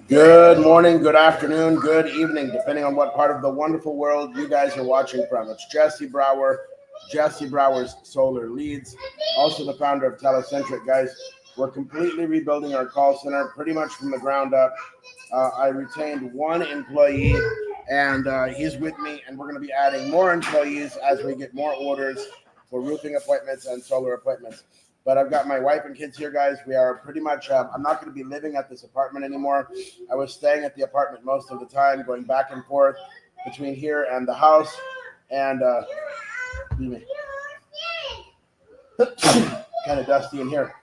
Good morning, good afternoon, good evening, depending on what part of the wonderful world you guys are watching from. It's Jesse Brower, Jesse Brower's Solar Leads, also the founder of Telecentric. Guys, we're completely rebuilding our call center pretty much from the ground up. I retained one employee, and he's with me, and we're going to be adding more employees as we get more orders for roofing appointments and solar appointments. But I've got my wife and kids here, guys. We are pretty much, I'm not going to be living at this apartment anymore. I was staying at the apartment most of the time, going back and forth between here and the house. And kind of dusty in here.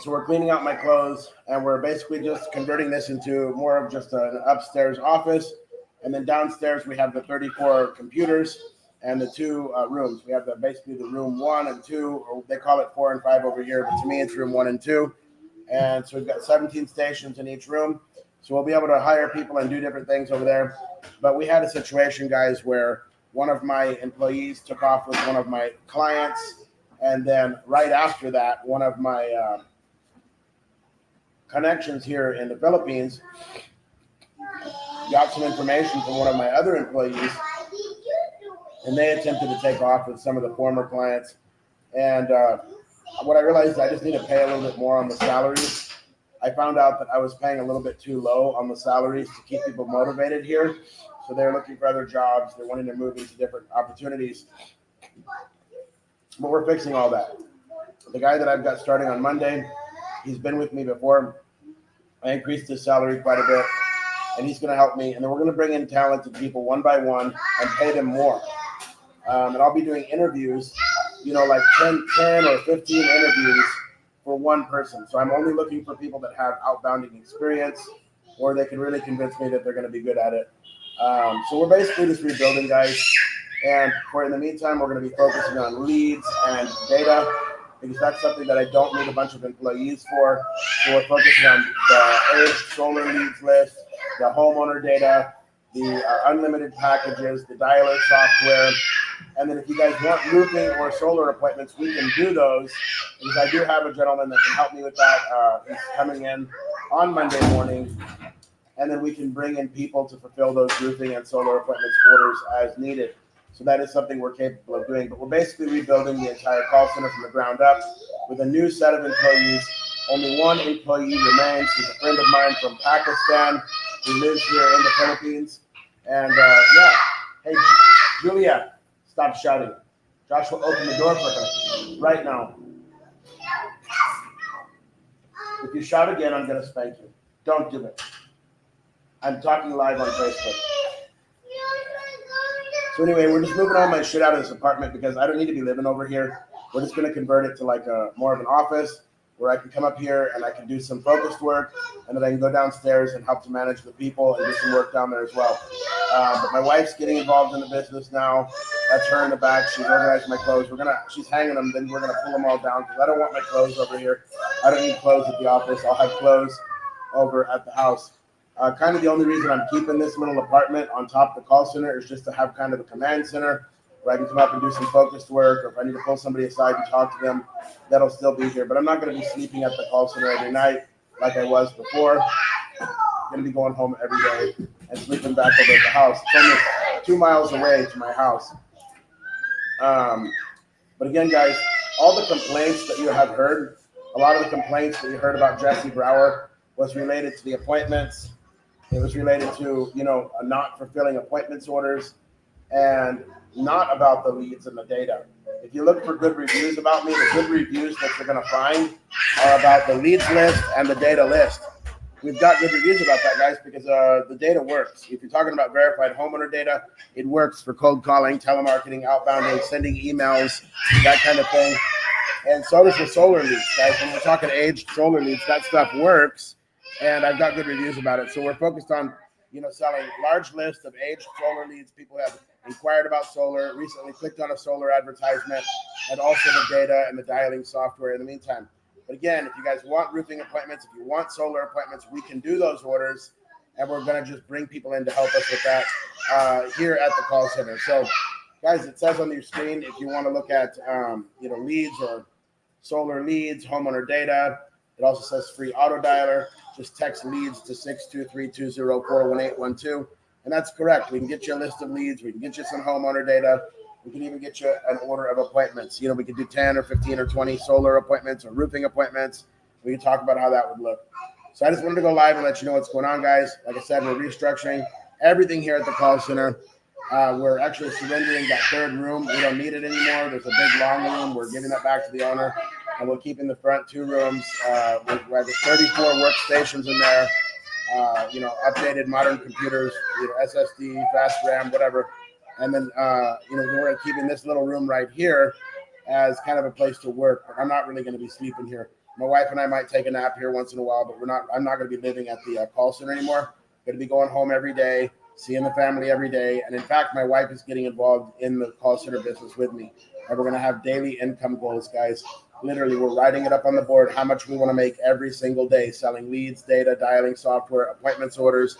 So we're cleaning out my clothes, and we're basically just converting this into more of just an upstairs office. And then downstairs, we have the 34 computers and the two rooms. We have basically the room 1 and 2, or they call it 4 and 5 over here, but to me it's room 1 and 2. And so we've got 17 stations in each room. So we'll be able to hire people and do different things over there. But we had a situation, guys, where one of my employees took off with one of my clients. And then right after that, one of my connections here in the Philippines got some information from one of my other employees, and they attempted to take off with some of the former clients. And what I realized is I just need to pay a little bit more on the salaries. I found out that I was paying a little bit too low on the salaries to keep people motivated here. So they're looking for other jobs. They're wanting to move into different opportunities. But we're fixing all that. The guy that I've got starting on Monday, he's been with me before. I increased his salary quite a bit, and he's going to help me. And then we're going to bring in talented people one by one and pay them more. And I'll be doing interviews, like 10 or 15 interviews for one person. So I'm only looking for people that have outbounding experience, or they can really convince me that they're going to be good at it. So we're basically just rebuilding, guys. And in the meantime, we're going to be focusing on leads and data, because that's something that I don't need a bunch of employees for. So we're focusing on the Edge Solar Leads list, the homeowner data, the unlimited packages, the dialer software. And then if you guys want roofing or solar appointments, we can do those, because I do have a gentleman that can help me with that. He's coming in on Monday morning, and then we can bring in people to fulfill those roofing and solar appointments orders as needed. So that is something we're capable of doing. But we're basically rebuilding the entire call center from the ground up with a new set of employees. Only one employee remains. He's a friend of mine from Pakistan who lives here in the Philippines. And hey, Julia, stop shouting. Joshua, open the door for her right now. If you shout again, I'm going to spank you. Don't do it. I'm talking live on Facebook. So anyway, we're just moving all my shit out of this apartment because I don't need to be living over here. We're just going to convert it to like more of an office where I can come up here and I can do some focused work, and then I can go downstairs and help to manage the people and do some work down there as well. But my wife's getting involved in the business now. That's her in the back. She's organizing my clothes. She's hanging them. Then we're gonna pull them all down because I don't want my clothes over here. I don't need clothes at the office. I'll have clothes over at the house. Kind of the only reason I'm keeping this little apartment on top of the call center is just to have kind of a command center where I can come up and do some focused work, or if I need to pull somebody aside and talk to them, that'll still be here. But I'm not going to be sleeping at the call center every night like I was before. I'm going to be going home every day and sleeping back over at the house. It's only 2 miles away to my house. But again, guys, all the complaints that you have heard, a lot of the complaints that you heard about Jesse Brower was related to the appointments. It was related to, not fulfilling appointments orders, and not about the leads and the data. If you look for good reviews about me, the good reviews that you're going to find are about the leads list and the data list. We've got good reviews about that, guys, because the data works. If you're talking about verified homeowner data, it works for cold calling, telemarketing, outbounding, sending emails, that kind of thing. And so does the solar leads, guys. When we're talking aged solar leads, that stuff works, and I've got good reviews about it. So we're focused on, selling large lists of aged solar leads. People have inquired about solar, recently clicked on a solar advertisement, and also the data and the dialing software in the meantime. But again, if you guys want roofing appointments, if you want solar appointments, we can do those orders, and we're going to just bring people in to help us with that here at the call center. So, guys, it says on your screen if you want to look at, leads or solar leads, homeowner data, It also says free auto dialer. Just text leads to 623-204-1812. And that's correct. We can get you a list of leads. We can get you some homeowner data. We can even get you an order of appointments. You know, we could do 10 or 15 or 20 solar appointments or roofing appointments. We can talk about how that would look. So I just wanted to go live and let you know what's going on, guys. Like I said, we're restructuring everything here at the call center. We're actually surrendering that third room. We don't need it anymore. There's a big long room. We're giving that back to the owner. And we're keeping the front 2 rooms. We have 34 workstations in there. Updated modern computers, SSD, fast RAM, whatever. And then, we're keeping this little room right here as kind of a place to work. But I'm not really going to be sleeping here. My wife and I might take a nap here once in a while, but I'm not going to be living at the call center anymore. I'm going to be going home every day, seeing the family every day. And in fact, my wife is getting involved in the call center business with me. And we're going to have daily income goals, guys. Literally, we're writing it up on the board, how much we want to make every single day, selling leads, data, dialing software, appointments, orders.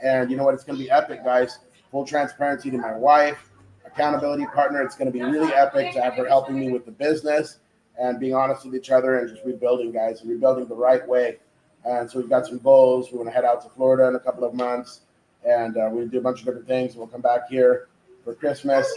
And you know what? It's going to be epic, guys. Full transparency to my wife, accountability partner. It's going to be really epic to have her helping me with the business and being honest with each other and just rebuilding, guys, and rebuilding the right way. And so we've got some goals. We want to head out to Florida in a couple of months, and we'll do a bunch of different things. We'll come back here for Christmas.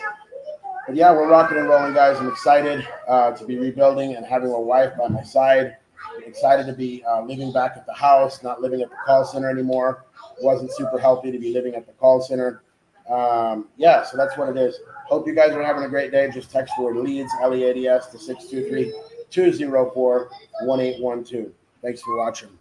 But yeah, we're rocking and rolling, guys. I'm excited to be rebuilding and having a wife by my side. I'm excited to be living back at the house, not living at the call center anymore. It wasn't super healthy to be living at the call center. So that's what it is. Hope you guys are having a great day. Just text the word leads, LEADS, to 623-204-1812. Thanks for watching.